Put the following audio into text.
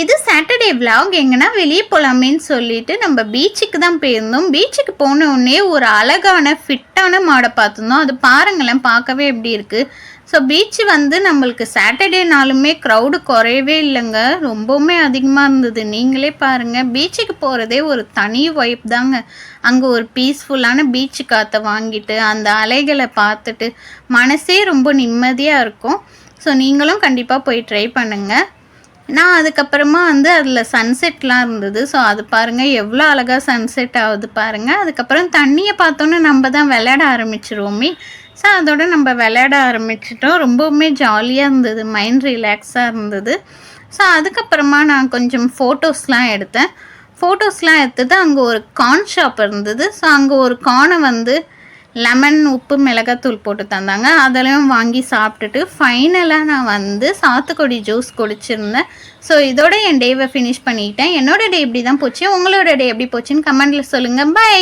இது Saturday vlog. எங்கன்னா வெளியே போகலாமேன்னு சொல்லிட்டு நம்ம பீச்சுக்கு தான் போயிருந்தோம். பீச்சுக்கு போன உடனே ஒரு அழகான ஃபிட்டான மாடை பார்த்துருந்தோம். அது பாருங்களேன், பார்க்கவே எப்படி இருக்குது. ஸோ பீச்சு வந்து நம்மளுக்கு சாட்டர்டே நாளுமே க்ரௌடு குறையவே இல்லைங்க, ரொம்பவுமே அதிகமாக இருந்தது. நீங்களே பாருங்கள், பீச்சுக்கு போகிறதே ஒரு தனி வைப் தாங்க. அங்கே ஒரு பீஸ்ஃபுல்லான பீச்சு காற்றை வாங்கிட்டு அந்த அலைகளை பார்த்துட்டு மனசே ரொம்ப நிம்மதியாக இருக்கும். ஸோ நீங்களும் கண்டிப்பாக போய் ட்ரை பண்ணுங்கள். நான் அதுக்கப்புறமா வந்து அதில் சன்செட்லாம் இருந்தது. ஸோ அது பாருங்கள், எவ்வளோ அழகாக சன்செட் ஆகுது பாருங்கள். அதுக்கப்புறம் தண்ணியை பார்த்தோன்னே நம்ம தான் விளையாட ஆரம்பிச்சிருவோமே. ஸோ அதோட நம்ம விளையாட ஆரம்பிச்சிட்டோம். ரொம்பவுமே ஜாலியாக இருந்தது, மைண்ட் ரிலாக்ஸாக இருந்தது. ஸோ அதுக்கப்புறமா நான் கொஞ்சம் ஃபோட்டோஸ்லாம் எடுத்தேன். ஃபோட்டோஸ்லாம் எடுத்தது அங்கே ஒரு கார்ன் ஷாப் இருந்தது. ஸோ அங்கே ஒரு கார்னை வந்து லெமன், உப்பு, மிளகாத்தூள் போட்டு தந்தாங்க. அதெல்லாம் வாங்கி சாப்பிட்டுட்டு ஃபைனலாக நான் வந்து சாத்துக்குடி ஜூஸ் குடிச்சிருந்தேன். ஸோ இதோட என் டேவை ஃபினிஷ் பண்ணிக்கிட்டேன். என்னோட டே இப்படி தான் போச்சு. உங்களோட டே எப்படி போச்சுன்னு கமெண்டில் சொல்லுங்கள். பை.